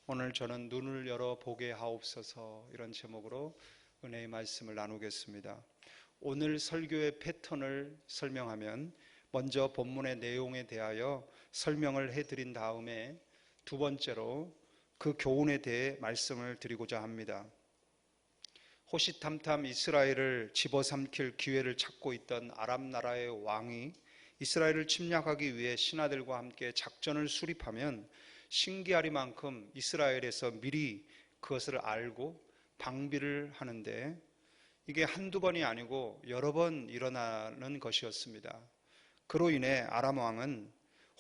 오늘 저는 눈을 열어 보게 하옵소서 이런 제목으로 은혜의 말씀을 나누겠습니다. 오늘 설교의 패턴을 설명하면 먼저 본문의 내용에 대하여 설명을 해드린 다음에 두 번째로 그 교훈에 대해 말씀을 드리고자 합니다. 호시탐탐 이스라엘을 집어삼킬 기회를 찾고 있던 아람 나라의 왕이 이스라엘을 침략하기 위해 신하들과 함께 작전을 수립하면 신기하리만큼 이스라엘에서 미리 그것을 알고 방비를 하는데 이게 한두 번이 아니고 여러 번 일어나는 것이었습니다. 그로 인해 아람 왕은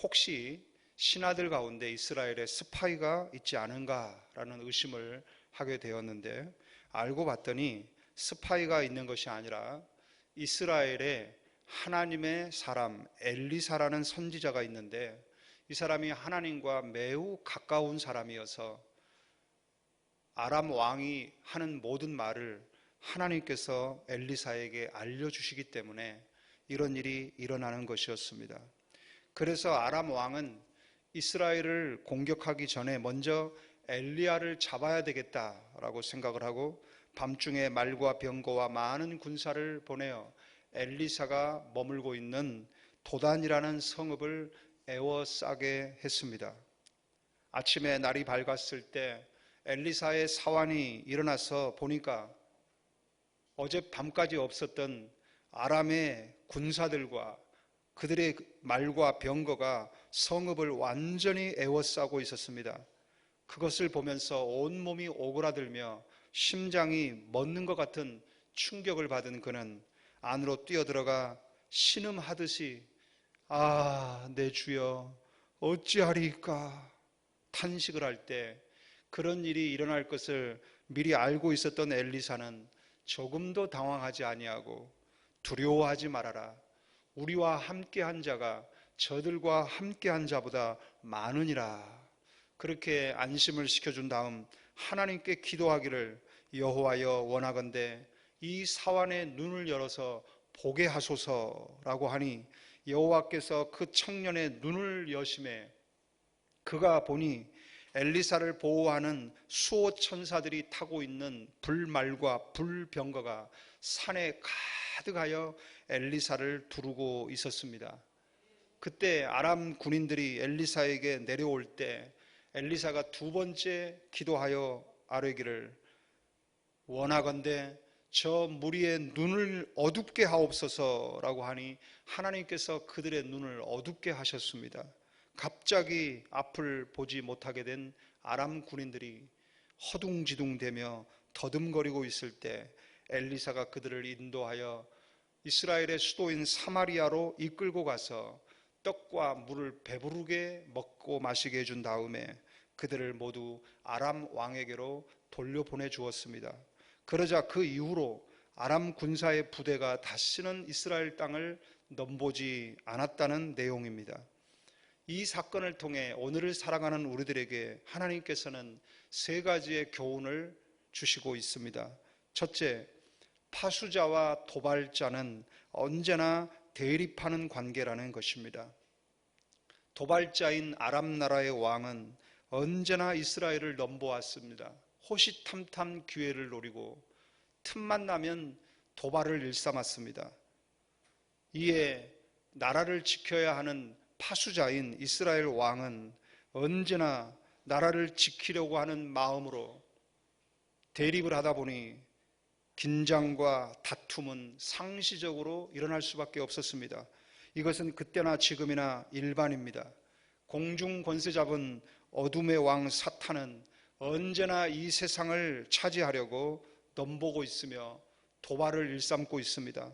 혹시 신하들 가운데 이스라엘에 스파이가 있지 않은가라는 의심을 하게 되었는데 알고 봤더니 스파이가 있는 것이 아니라 이스라엘에 하나님의 사람 엘리사라는 선지자가 있는데 이 사람이 하나님과 매우 가까운 사람이어서 아람 왕이 하는 모든 말을 하나님께서 엘리사에게 알려주시기 때문에 이런 일이 일어나는 것이었습니다. 그래서 아람 왕은 이스라엘을 공격하기 전에 먼저 엘리야를 잡아야 되겠다라고 생각을 하고 밤중에 말과 병거와 많은 군사를 보내어 엘리사가 머물고 있는 도단이라는 성읍을 에워싸게 했습니다. 아침에 날이 밝았을 때 엘리사의 사환이 일어나서 보니까 어젯밤까지 없었던 아람의 군사들과 그들의 말과 병거가 성읍을 완전히 에워싸고 있었습니다. 그것을 보면서 온몸이 오그라들며 심장이 멎는 것 같은 충격을 받은 그는 안으로 뛰어들어가 신음하듯이 내 주여 어찌하리까 탄식을 할 때 그런 일이 일어날 것을 미리 알고 있었던 엘리사는 조금도 당황하지 아니하고 두려워하지 말아라. 우리와 함께한 자가 저들과 함께한 자보다 많으니라. 그렇게 안심을 시켜준 다음 하나님께 기도하기를 여호와여 원하건대 이 사환의 눈을 열어서 보게 하소서라고 하니 여호와께서 그 청년의 눈을 여심해 그가 보니 엘리사를 보호하는 수호 천사들이 타고 있는 불말과 불병거가 산에 가득하여 엘리사를 두르고 있었습니다. 그때 아람 군인들이 엘리사에게 내려올 때 엘리사가 두 번째 기도하여 아뢰기를 원하건대 저 무리의 눈을 어둡게 하옵소서라고 하니 하나님께서 그들의 눈을 어둡게 하셨습니다. 갑자기 앞을 보지 못하게 된 아람 군인들이 허둥지둥대며 더듬거리고 있을 때 엘리사가 그들을 인도하여 이스라엘의 수도인 사마리아로 이끌고 가서 떡과 물을 배부르게 먹고 마시게 해준 다음에 그들을 모두 아람 왕에게로 돌려보내 주었습니다. 그러자 그 이후로 아람 군사의 부대가 다시는 이스라엘 땅을 넘보지 않았다는 내용입니다. 이 사건을 통해 오늘을 살아가는 우리들에게 하나님께서는 세 가지의 교훈을 주시고 있습니다. 첫째, 파수자와 도발자는 언제나 대립하는 관계라는 것입니다. 도발자인 아람 나라의 왕은 언제나 이스라엘을 넘보았습니다. 호시탐탐 기회를 노리고 틈만 나면 도발을 일삼았습니다. 이에 나라를 지켜야 하는 파수자인 이스라엘 왕은 언제나 나라를 지키려고 하는 마음으로 대립을 하다 보니 긴장과 다툼은 상시적으로 일어날 수밖에 없었습니다. 이것은 그때나 지금이나 일반입니다. 공중 권세 잡은 어둠의 왕 사탄은 언제나 이 세상을 차지하려고 넘보고 있으며 도발을 일삼고 있습니다.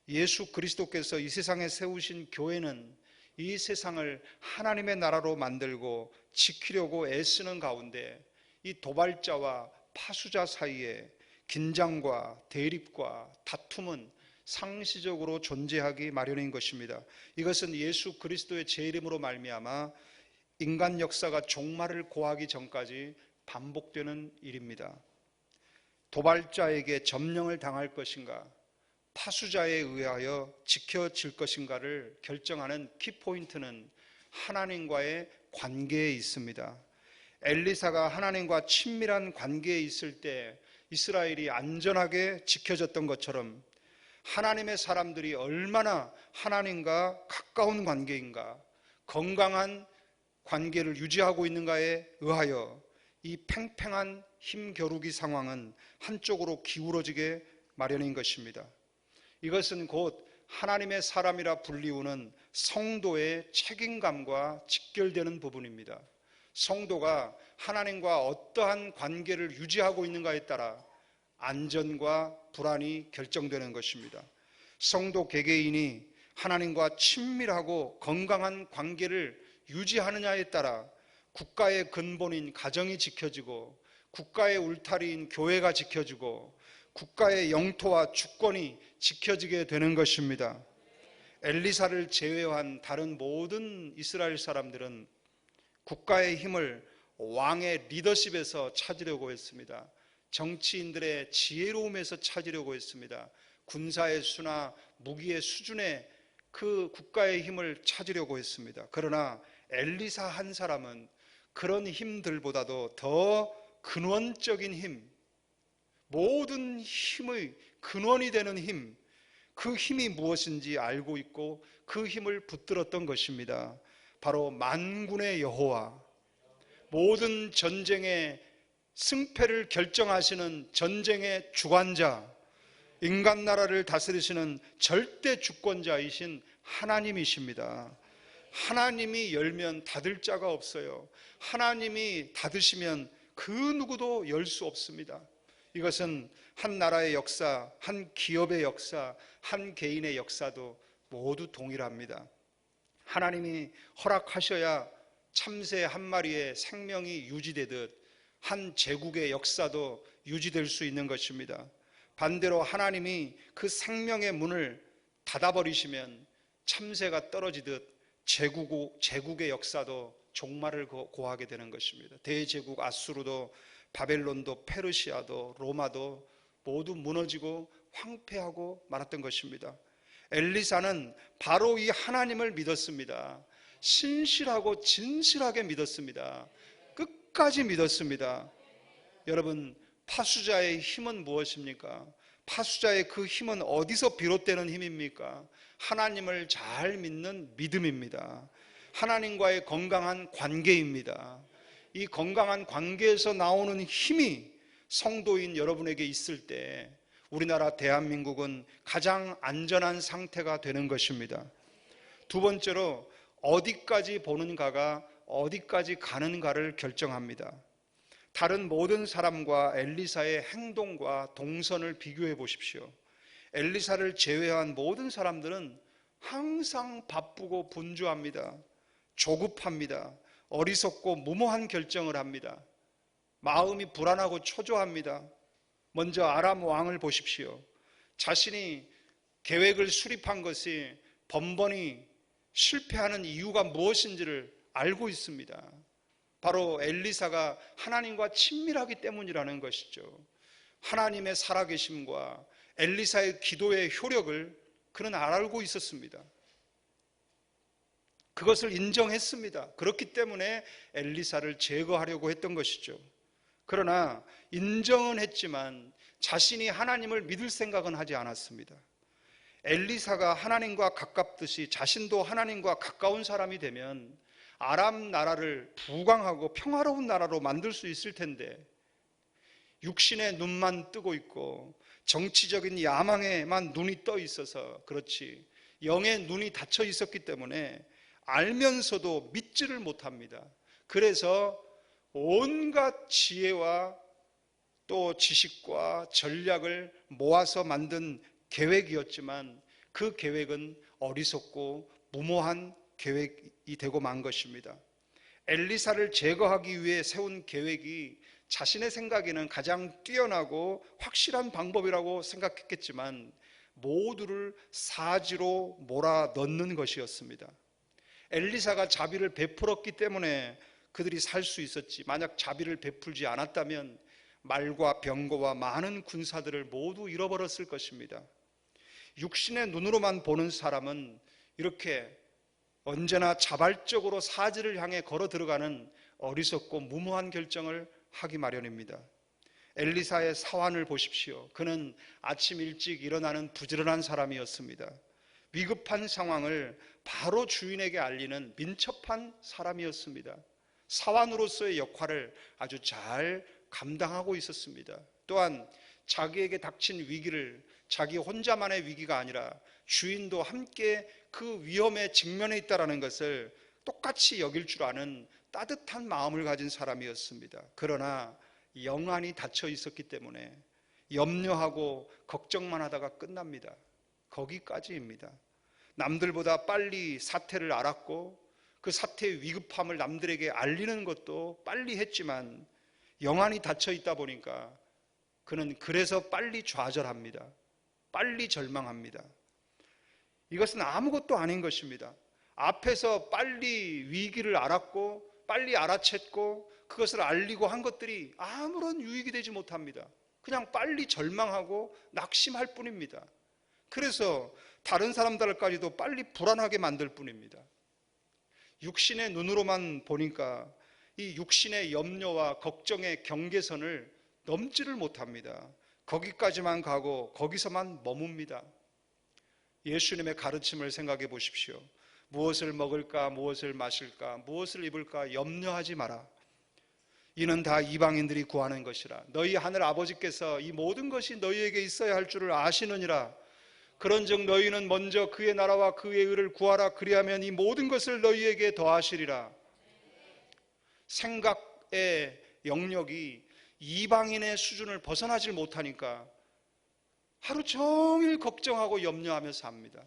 예수 그리스도께서 이 세상에 세우신 교회는 이 세상을 하나님의 나라로 만들고 지키려고 애쓰는 가운데 이 도발자와 파수자 사이에 긴장과 대립과 다툼은 상시적으로 존재하기 마련인 것입니다. 이것은 예수 그리스도의 제 이름으로 말미암아 인간 역사가 종말을 고하기 전까지 반복되는 일입니다. 도발자에게 점령을 당할 것인가, 파수자에 의하여 지켜질 것인가를 결정하는 키포인트는 하나님과의 관계에 있습니다. 엘리사가 하나님과 친밀한 관계에 있을 때 이스라엘이 안전하게 지켜졌던 것처럼 하나님의 사람들이 얼마나 하나님과 가까운 관계인가, 건강한 관계를 유지하고 있는가에 의하여 이 팽팽한 힘겨루기 상황은 한쪽으로 기울어지게 마련인 것입니다. 이것은 곧 하나님의 사람이라 불리우는 성도의 책임감과 직결되는 부분입니다. 성도가 하나님과 어떠한 관계를 유지하고 있는가에 따라 안전과 불안이 결정되는 것입니다. 성도 개개인이 하나님과 친밀하고 건강한 관계를 유지하느냐에 따라 국가의 근본인 가정이 지켜지고, 국가의 울타리인 교회가 지켜지고, 국가의 영토와 주권이 지켜지게 되는 것입니다. 엘리사를 제외한 다른 모든 이스라엘 사람들은 국가의 힘을 왕의 리더십에서 찾으려고 했습니다. 정치인들의 지혜로움에서 찾으려고 했습니다. 군사의 수나 무기의 수준의 그 국가의 힘을 찾으려고 했습니다. 그러나 엘리사 한 사람은 그런 힘들보다도 더 근원적인 힘, 모든 힘의 근원이 되는 힘, 그 힘이 무엇인지 알고 있고 그 힘을 붙들었던 것입니다. 바로 만군의 여호와, 모든 전쟁의 승패를 결정하시는 전쟁의 주관자, 인간 나라를 다스리시는 절대 주권자이신 하나님이십니다. 하나님이 열면 닫을 자가 없어요. 하나님이 닫으시면 그 누구도 열 수 없습니다. 이것은 한 나라의 역사, 한 기업의 역사, 한 개인의 역사도 모두 동일합니다. 하나님이 허락하셔야 참새 한 마리의 생명이 유지되듯 한 제국의 역사도 유지될 수 있는 것입니다. 반대로 하나님이 그 생명의 문을 닫아버리시면 참새가 떨어지듯 제국의 역사도 종말을 고하게 되는 것입니다. 대제국 아수르도, 바벨론도, 페르시아도, 로마도 모두 무너지고 황폐하고 말았던 것입니다. 엘리사는 바로 이 하나님을 믿었습니다. 신실하고 진실하게 믿었습니다. 끝까지 믿었습니다. 여러분, 파수자의 힘은 무엇입니까? 파수자의 그 힘은 어디서 비롯되는 힘입니까? 하나님을 잘 믿는 믿음입니다. 하나님과의 건강한 관계입니다. 이 건강한 관계에서 나오는 힘이 성도인 여러분에게 있을 때 우리나라 대한민국은 가장 안전한 상태가 되는 것입니다. 두 번째로 어디까지 보는가가 어디까지 가는가를 결정합니다. 다른 모든 사람과 엘리사의 행동과 동선을 비교해 보십시오. 엘리사를 제외한 모든 사람들은 항상 바쁘고 분주합니다. 조급합니다. 어리석고 무모한 결정을 합니다. 마음이 불안하고 초조합니다. 먼저 아람 왕을 보십시오. 자신이 계획을 수립한 것이 번번이 실패하는 이유가 무엇인지를 알고 있습니다. 바로 엘리사가 하나님과 친밀하기 때문이라는 것이죠. 하나님의 살아계심과 엘리사의 기도의 효력을 그는 알고 있었습니다. 그것을 인정했습니다. 그렇기 때문에 엘리사를 제거하려고 했던 것이죠. 그러나 인정은 했지만 자신이 하나님을 믿을 생각은 하지 않았습니다. 엘리사가 하나님과 가깝듯이 자신도 하나님과 가까운 사람이 되면 아람 나라를 부강하고 평화로운 나라로 만들 수 있을 텐데 육신의 눈만 뜨고 있고 정치적인 야망에만 눈이 떠 있어서 그렇지 영의 눈이 닫혀 있었기 때문에 알면서도 믿지를 못합니다. 그래서 온갖 지혜와 또 지식과 전략을 모아서 만든 계획이었지만 그 계획은 어리석고 무모한 계획이 되고 만 것입니다. 엘리사를 제거하기 위해 세운 계획이 자신의 생각에는 가장 뛰어나고 확실한 방법이라고 생각했겠지만 모두를 사지로 몰아넣는 것이었습니다. 엘리사가 자비를 베풀었기 때문에 그들이 살 수 있었지, 만약 자비를 베풀지 않았다면 말과 병거와 많은 군사들을 모두 잃어버렸을 것입니다. 육신의 눈으로만 보는 사람은 이렇게 언제나 자발적으로 사지를 향해 걸어 들어가는 어리석고 무모한 결정을 하기 마련입니다. 엘리사의 사환을 보십시오. 그는 아침 일찍 일어나는 부지런한 사람이었습니다. 위급한 상황을 바로 주인에게 알리는 민첩한 사람이었습니다. 사환으로서의 역할을 아주 잘 감당하고 있었습니다. 또한 자기에게 닥친 위기를 자기 혼자만의 위기가 아니라 주인도 함께 그 위험에 직면해 있다는 것을 똑같이 여길 줄 아는 따뜻한 마음을 가진 사람이었습니다. 그러나 영안이 닫혀 있었기 때문에 염려하고 걱정만 하다가 끝납니다. 거기까지입니다. 남들보다 빨리 사태를 알았고 그 사태의 위급함을 남들에게 알리는 것도 빨리 했지만 영안이 닫혀 있다 보니까 그는 그래서 빨리 좌절합니다. 빨리 절망합니다. 이것은 아무것도 아닌 것입니다. 앞에서 빨리 위기를 알았고 빨리 알아챘고 그것을 알리고 한 것들이 아무런 유익이 되지 못합니다. 그냥 빨리 절망하고 낙심할 뿐입니다. 그래서 다른 사람들까지도 빨리 불안하게 만들 뿐입니다. 육신의 눈으로만 보니까 이 육신의 염려와 걱정의 경계선을 넘지를 못합니다. 거기까지만 가고 거기서만 머뭅니다. 예수님의 가르침을 생각해 보십시오. 무엇을 먹을까, 무엇을 마실까, 무엇을 입을까 염려하지 마라. 이는 다 이방인들이 구하는 것이라. 너희 하늘 아버지께서 이 모든 것이 너희에게 있어야 할 줄을 아시느니라. 그런즉 너희는 먼저 그의 나라와 그의 의를 구하라. 그리하면 이 모든 것을 너희에게 더하시리라. 생각의 영역이 이방인의 수준을 벗어나질 못하니까 하루 종일 걱정하고 염려하며 삽니다.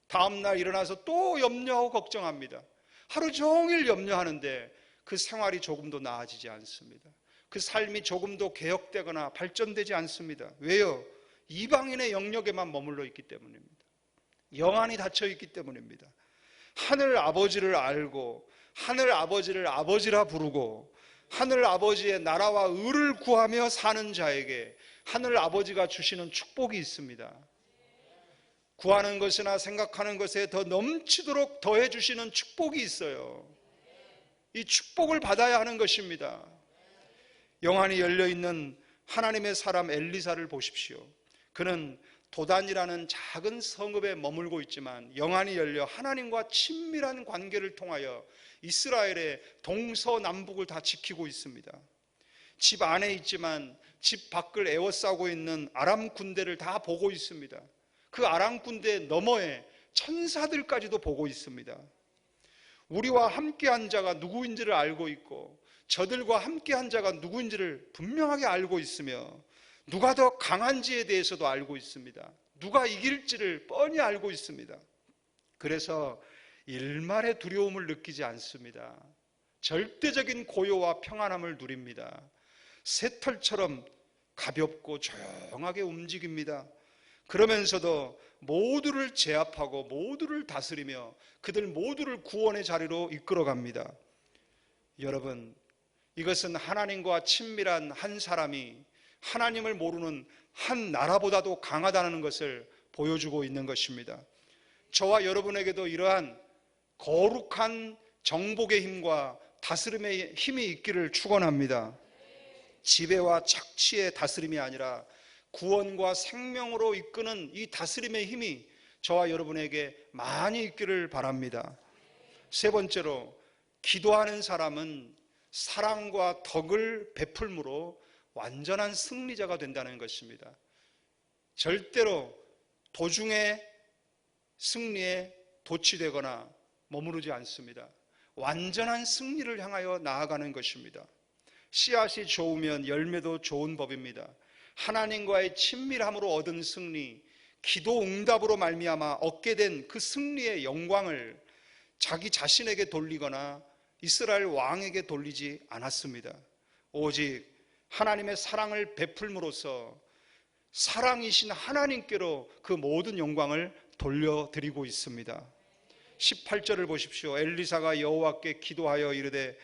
다음날 일어나서 또 염려하고 걱정합니다. 하루 종일 염려하는데 그 생활이 조금도 나아지지 않습니다. 그 삶이 조금도 개혁되거나 발전되지 않습니다. 왜요? 이방인의 영역에만 머물러 있기 때문입니다. 영안이 닫혀 있기 때문입니다. 하늘 아버지를 알고 하늘 아버지를 아버지라 부르고 하늘 아버지의 나라와 의를 구하며 사는 자에게 하늘 아버지가 주시는 축복이 있습니다. 구하는 것이나 생각하는 것에 더 넘치도록 더해 주시는 축복이 있어요. 이 축복을 받아야 하는 것입니다. 영안이 열려있는 하나님의 사람 엘리사를 보십시오. 그는 도단이라는 작은 성읍에 머물고 있지만 영안이 열려 하나님과 친밀한 관계를 통하여 이스라엘의 동서남북을 다 지키고 있습니다. 집 안에 있지만 집 밖을 에워싸고 있는 아람 군대를 다 보고 있습니다. 그 아람 군대 너머에 천사들까지도 보고 있습니다. 우리와 함께한 자가 누구인지를 알고 있고 저들과 함께한 자가 누구인지를 분명하게 알고 있으며 누가 더 강한지에 대해서도 알고 있습니다. 누가 이길지를 뻔히 알고 있습니다. 그래서 일말의 두려움을 느끼지 않습니다. 절대적인 고요와 평안함을 누립니다. 새털처럼 가볍고 조용하게 움직입니다. 그러면서도 모두를 제압하고 모두를 다스리며 그들 모두를 구원의 자리로 이끌어갑니다. 여러분, 이것은 하나님과 친밀한 한 사람이 하나님을 모르는 한 나라보다도 강하다는 것을 보여주고 있는 것입니다. 저와 여러분에게도 이러한 거룩한 정복의 힘과 다스림의 힘이 있기를 축원합니다. 지배와 착취의 다스림이 아니라 구원과 생명으로 이끄는 이 다스림의 힘이 저와 여러분에게 많이 있기를 바랍니다. 세 번째로, 기도하는 사람은 사랑과 덕을 베풀므로 완전한 승리자가 된다는 것입니다. 절대로 도중에 승리에 도취되거나 머무르지 않습니다. 완전한 승리를 향하여 나아가는 것입니다. 씨앗이 좋으면 열매도 좋은 법입니다. 하나님과의 친밀함으로 얻은 승리, 기도 응답으로 말미암아 얻게 된 그 승리의 영광을 자기 자신에게 돌리거나 이스라엘 왕에게 돌리지 않았습니다. 오직 하나님의 사랑을 베풀므로써 사랑이신 하나님께로 그 모든 영광을 돌려드리고 있습니다. 18절을 보십시오. 엘리사가 여호와께 기도하여 이르되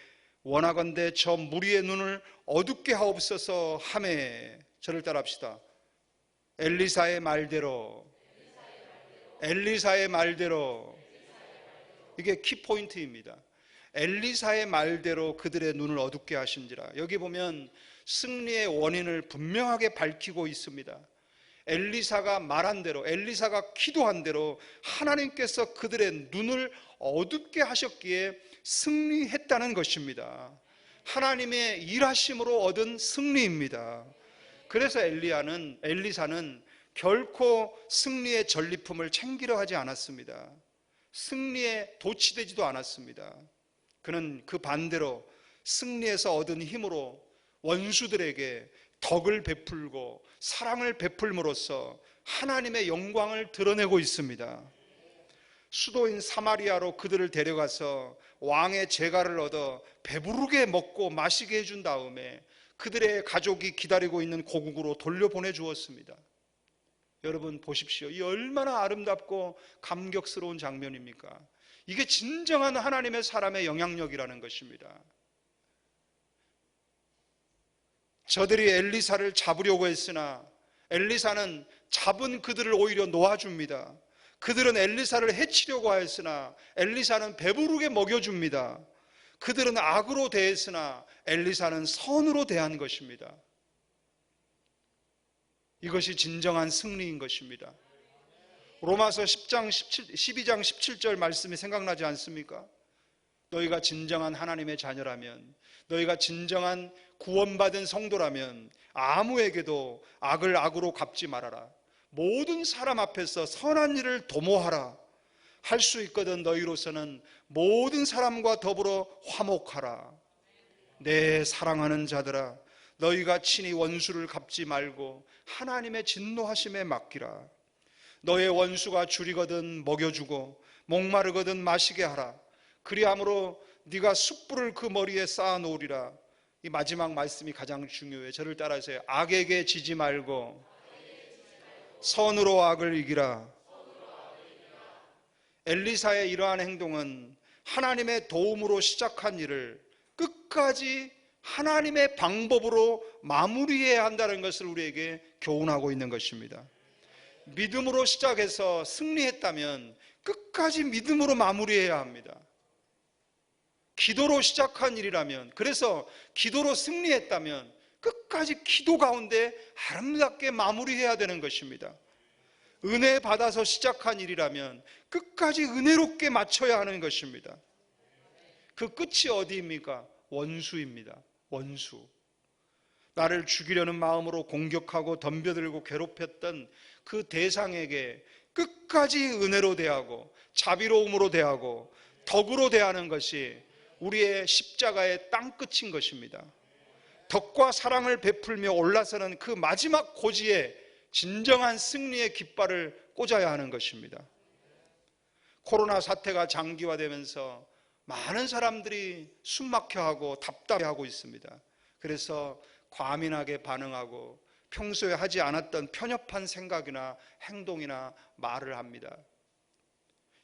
원하건대 저 무리의 눈을 어둡게 하옵소서 하매. 저를 따라합시다. 엘리사의 말대로, 엘리사의 말대로. 이게 키포인트입니다. 엘리사의 말대로 그들의 눈을 어둡게 하신지라. 여기 보면 승리의 원인을 분명하게 밝히고 있습니다. 엘리사가 말한 대로, 엘리사가 기도한 대로 하나님께서 그들의 눈을 어둡게 하셨기에 승리했다는 것입니다. 하나님의 일하심으로 얻은 승리입니다. 그래서 엘리사는 결코 승리의 전리품을 챙기려 하지 않았습니다. 승리에 도취되지도 않았습니다. 그는 그 반대로 승리에서 얻은 힘으로 원수들에게 덕을 베풀고 사랑을 베풀므로써 하나님의 영광을 드러내고 있습니다. 수도인 사마리아로 그들을 데려가서 왕의 제가를 얻어 배부르게 먹고 마시게 해준 다음에 그들의 가족이 기다리고 있는 고국으로 돌려보내 주었습니다. 여러분 보십시오. 이 얼마나 아름답고 감격스러운 장면입니까? 이게 진정한 하나님의 사람의 영향력이라는 것입니다. 저들이 엘리사를 잡으려고 했으나 엘리사는 잡은 그들을 오히려 놓아줍니다. 그들은 엘리사를 해치려고 하였으나 엘리사는 배부르게 먹여줍니다. 그들은 악으로 대했으나 엘리사는 선으로 대한 것입니다. 이것이 진정한 승리인 것입니다. 로마서 12장 17절 말씀이 생각나지 않습니까? 너희가 진정한 하나님의 자녀라면, 너희가 진정한 구원받은 성도라면 아무에게도 악을 악으로 갚지 말아라. 모든 사람 앞에서 선한 일을 도모하라. 할 수 있거든 너희로서는 모든 사람과 더불어 화목하라. 내 사랑하는 자들아, 너희가 친히 원수를 갚지 말고 하나님의 진노하심에 맡기라. 너의 원수가 줄이거든 먹여주고 목마르거든 마시게 하라. 그리함으로 네가 숯불을 그 머리에 쌓아 놓으리라. 이 마지막 말씀이 가장 중요해요. 저를 따라하세요. 악에게 지지 말고 선으로 악을 이기라. 엘리사의 이러한 행동은 하나님의 도움으로 시작한 일을 끝까지 하나님의 방법으로 마무리해야 한다는 것을 우리에게 교훈하고 있는 것입니다. 믿음으로 시작해서 승리했다면 끝까지 믿음으로 마무리해야 합니다. 기도로 시작한 일이라면, 그래서 기도로 승리했다면 끝까지 기도 가운데 아름답게 마무리해야 되는 것입니다. 은혜 받아서 시작한 일이라면 끝까지 은혜롭게 마쳐야 하는 것입니다. 그 끝이 어디입니까? 원수입니다. 원수. 나를 죽이려는 마음으로 공격하고 덤벼들고 괴롭혔던 그 대상에게 끝까지 은혜로 대하고 자비로움으로 대하고 덕으로 대하는 것이 우리의 십자가의 땅끝인 것입니다. 덕과 사랑을 베풀며 올라서는 그 마지막 고지에 진정한 승리의 깃발을 꽂아야 하는 것입니다. 코로나 사태가 장기화되면서 많은 사람들이 숨막혀하고 답답해하고 있습니다. 그래서 과민하게 반응하고 평소에 하지 않았던 편협한 생각이나 행동이나 말을 합니다.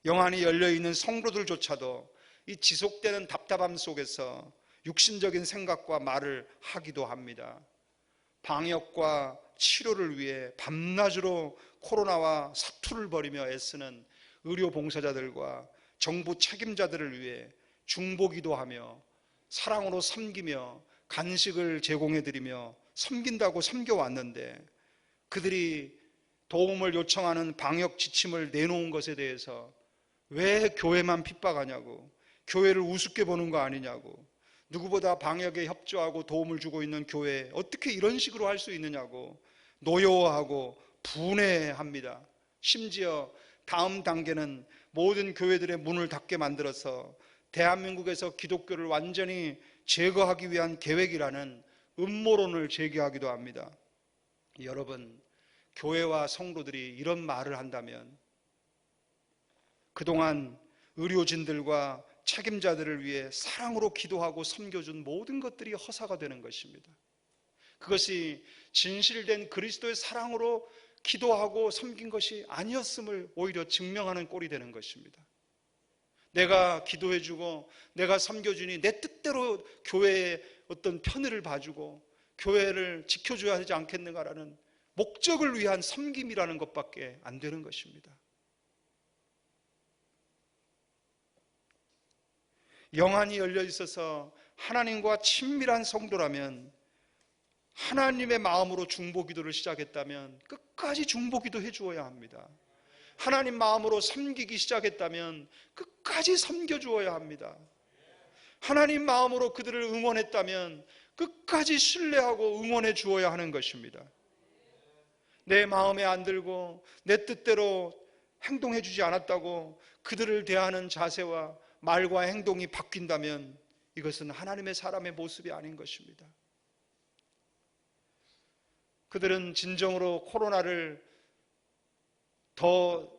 영안이 열려있는 성도들조차도 이 지속되는 답답함 속에서 육신적인 생각과 말을 하기도 합니다. 방역과 치료를 위해 밤낮으로 코로나와 사투를 벌이며 애쓰는 의료 봉사자들과 정부 책임자들을 위해 중보기도 하며 사랑으로 섬기며 간식을 제공해드리며 섬긴다고 섬겨왔는데, 그들이 도움을 요청하는 방역 지침을 내놓은 것에 대해서 왜 교회만 핍박하냐고, 교회를 우습게 보는 거 아니냐고, 누구보다 방역에 협조하고 도움을 주고 있는 교회에 어떻게 이런 식으로 할 수 있느냐고 노여워하고 분해합니다. 심지어 다음 단계는 모든 교회들의 문을 닫게 만들어서 대한민국에서 기독교를 완전히 제거하기 위한 계획이라는 음모론을 제기하기도 합니다. 여러분, 교회와 성도들이 이런 말을 한다면 그동안 의료진들과 책임자들을 위해 사랑으로 기도하고 섬겨준 모든 것들이 허사가 되는 것입니다. 그것이 진실된 그리스도의 사랑으로 기도하고 섬긴 것이 아니었음을 오히려 증명하는 꼴이 되는 것입니다. 내가 기도해주고 내가 섬겨주니 내 뜻대로 교회의 어떤 편의를 봐주고 교회를 지켜줘야 하지 않겠는가라는 목적을 위한 섬김이라는 것밖에 안 되는 것입니다. 영안이 열려 있어서 하나님과 친밀한 성도라면, 하나님의 마음으로 중보기도를 시작했다면 끝까지 중보기도 해주어야 합니다. 하나님 마음으로 섬기기 시작했다면 끝까지 섬겨주어야 합니다. 하나님 마음으로 그들을 응원했다면 끝까지 신뢰하고 응원해 주어야 하는 것입니다. 내 마음에 안 들고 내 뜻대로 행동해 주지 않았다고 그들을 대하는 자세와 말과 행동이 바뀐다면 이것은 하나님의 사람의 모습이 아닌 것입니다. 그들은 진정으로 코로나를 더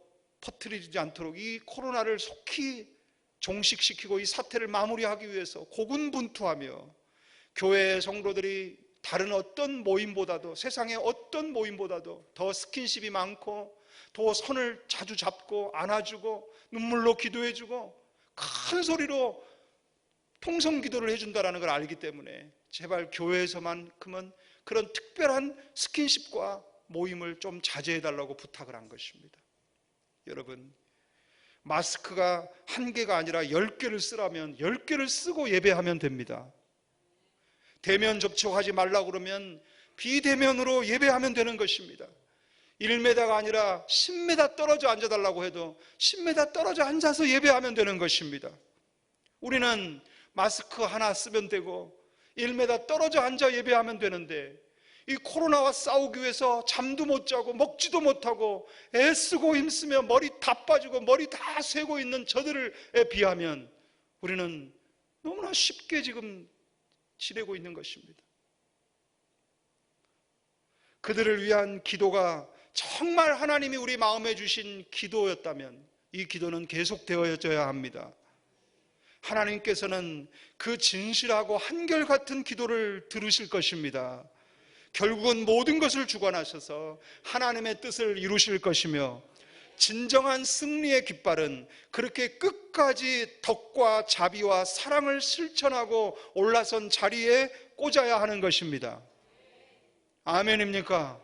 퍼뜨리지 않도록 이 코로나를 속히 종식시키고 이 사태를 마무리하기 위해서 고군분투하며 교회의 성도들이 다른 어떤 모임보다도, 세상의 어떤 모임보다도 더 스킨십이 많고 더 손을 자주 잡고 안아주고 눈물로 기도해주고 큰 소리로 통성기도를 해준다는 걸 알기 때문에 제발 교회에서만큼은 그런 특별한 스킨십과 모임을 좀 자제해달라고 부탁을 한 것입니다. 여러분, 마스크가 한 개가 아니라 10개를 쓰라면 10개를 쓰고 예배하면 됩니다. 대면 접촉하지 말라고 그러면 비대면으로 예배하면 되는 것입니다. 1m가 아니라 10m 떨어져 앉아달라고 해도 10m 떨어져 앉아서 예배하면 되는 것입니다. 우리는 마스크 하나 쓰면 되고 1m 떨어져 앉아 예배하면 되는데 이 코로나와 싸우기 위해서 잠도 못 자고 먹지도 못하고 애쓰고 힘쓰며 머리 다 빠지고 머리 다 새고 있는 저들에 비하면 우리는 너무나 쉽게 지금 지내고 있는 것입니다. 그들을 위한 기도가 정말 하나님이 우리 마음에 주신 기도였다면 이 기도는 계속되어져야 합니다. 하나님께서는 그 진실하고 한결같은 기도를 들으실 것입니다. 결국은 모든 것을 주관하셔서 하나님의 뜻을 이루실 것이며 진정한 승리의 깃발은 그렇게 끝까지 덕과 자비와 사랑을 실천하고 올라선 자리에 꽂아야 하는 것입니다. 아멘입니까?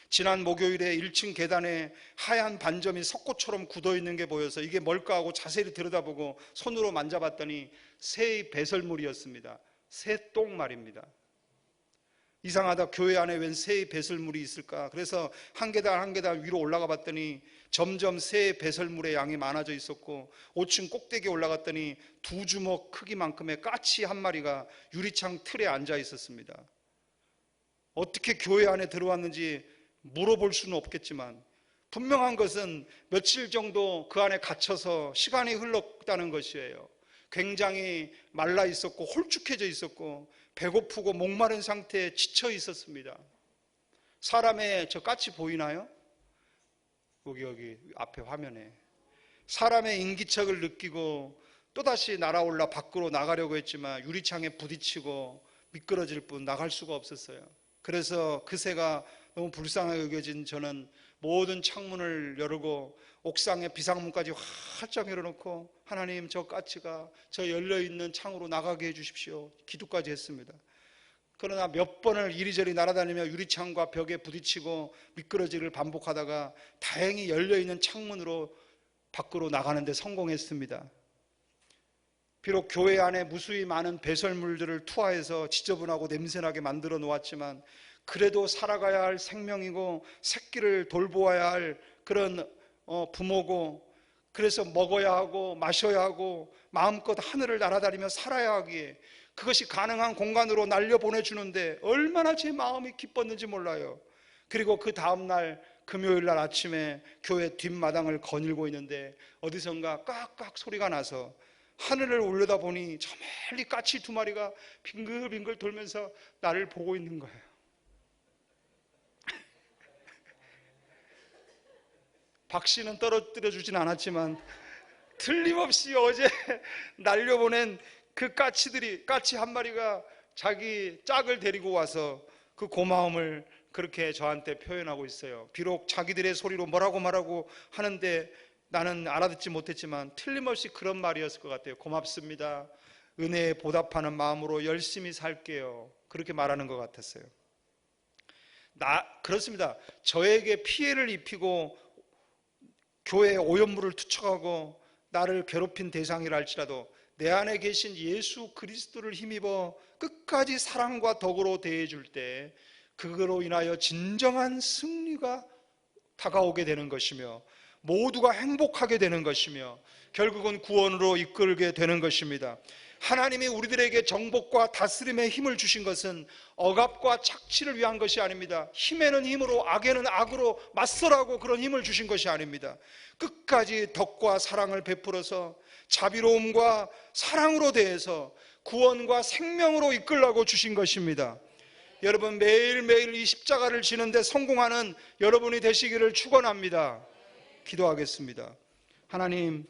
지난 목요일에 1층 계단에 하얀 반점이 석고처럼 굳어있는 게 보여서 이게 뭘까 하고 자세히 들여다보고 손으로 만져봤더니 새의 배설물이었습니다. 새똥 말입니다. 이상하다, 교회 안에 웬 새의 배설물이 있을까? 그래서 한 계단 한 계단 위로 올라가 봤더니 점점 새의 배설물의 양이 많아져 있었고 5층 꼭대기에 올라갔더니 2주먹 크기만큼의 까치 한 마리가 유리창 틀에 앉아 있었습니다. 어떻게 교회 안에 들어왔는지 물어볼 수는 없겠지만 분명한 것은 며칠 정도 그 안에 갇혀서 시간이 흘렀다는 것이에요. 굉장히 말라 있었고 홀쭉해져 있었고 배고프고 목마른 상태에 지쳐 있었습니다. 사람의 저 까치 보이나요? 여기 앞에 화면에 사람의 인기척을 느끼고 또다시 날아올라 밖으로 나가려고 했지만 유리창에 부딪히고 미끄러질 뿐 나갈 수가 없었어요. 그래서 그 새가 너무 불쌍하게 여겨진 저는 모든 창문을 열고 옥상에 비상문까지 활짝 열어놓고 하나님, 저 까치가 저 열려있는 창으로 나가게 해주십시오 기도까지 했습니다. 그러나 몇 번을 이리저리 날아다니며 유리창과 벽에 부딪히고 미끄러지기를 반복하다가 다행히 열려있는 창문으로 밖으로 나가는 데 성공했습니다. 비록 교회 안에 무수히 많은 배설물들을 투하해서 지저분하고 냄새나게 만들어 놓았지만 그래도 살아가야 할 생명이고 새끼를 돌보아야 할 그런 부모고, 그래서 먹어야 하고 마셔야 하고 마음껏 하늘을 날아다니며 살아야 하기에 그것이 가능한 공간으로 날려보내주는데 얼마나 제 마음이 기뻤는지 몰라요. 그리고 그 다음날 금요일 날 아침에 교회 뒷마당을 거닐고 있는데 어디선가 깍깍 소리가 나서 하늘을 올려다보니 저 멀리 까치 2마리가 빙글빙글 돌면서 나를 보고 있는 거예요. 박씨는 떨어뜨려 주진 않았지만 틀림없이 어제 날려보낸 그 까치 한 마리가 자기 짝을 데리고 와서 그 고마움을 그렇게 저한테 표현하고 있어요. 비록 자기들의 소리로 뭐라고 하는데 나는 알아듣지 못했지만 틀림없이 그런 말이었을 것 같아요. 고맙습니다. 은혜에 보답하는 마음으로 열심히 살게요. 그렇게 말하는 것 같았어요. 그렇습니다. 저에게 피해를 입히고 교회에 오염물을 투척하고 나를 괴롭힌 대상이라 할지라도 내 안에 계신 예수 그리스도를 힘입어 끝까지 사랑과 덕으로 대해줄 때 그거로 인하여 진정한 승리가 다가오게 되는 것이며 모두가 행복하게 되는 것이며 결국은 구원으로 이끌게 되는 것입니다. 하나님이 우리들에게 정복과 다스림의 힘을 주신 것은 억압과 착취를 위한 것이 아닙니다. 힘에는 힘으로 악에는 악으로 맞서라고 그런 힘을 주신 것이 아닙니다. 끝까지 덕과 사랑을 베풀어서 자비로움과 사랑으로 대해서 구원과 생명으로 이끌라고 주신 것입니다. 여러분, 매일매일 이 십자가를 지는데 성공하는 여러분이 되시기를 축원합니다. 기도하겠습니다. 하나님,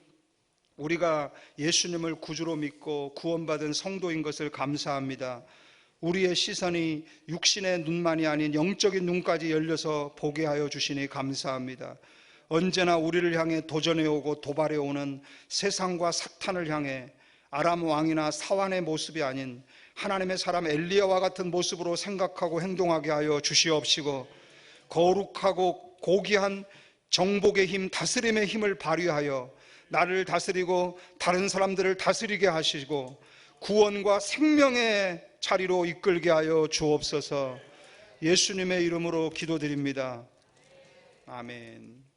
우리가 예수님을 구주로 믿고 구원받은 성도인 것을 감사합니다. 우리의 시선이 육신의 눈만이 아닌 영적인 눈까지 열려서 보게 하여 주시니 감사합니다. 언제나 우리를 향해 도전해 오고 도발해 오는 세상과 사탄을 향해 아람 왕이나 사환의 모습이 아닌 하나님의 사람 엘리야와 같은 모습으로 생각하고 행동하게 하여 주시옵시고, 거룩하고 고귀한 정복의 힘, 다스림의 힘을 발휘하여 나를 다스리고 다른 사람들을 다스리게 하시고 구원과 생명의 자리로 이끌게 하여 주옵소서. 예수님의 이름으로 기도드립니다. 아멘.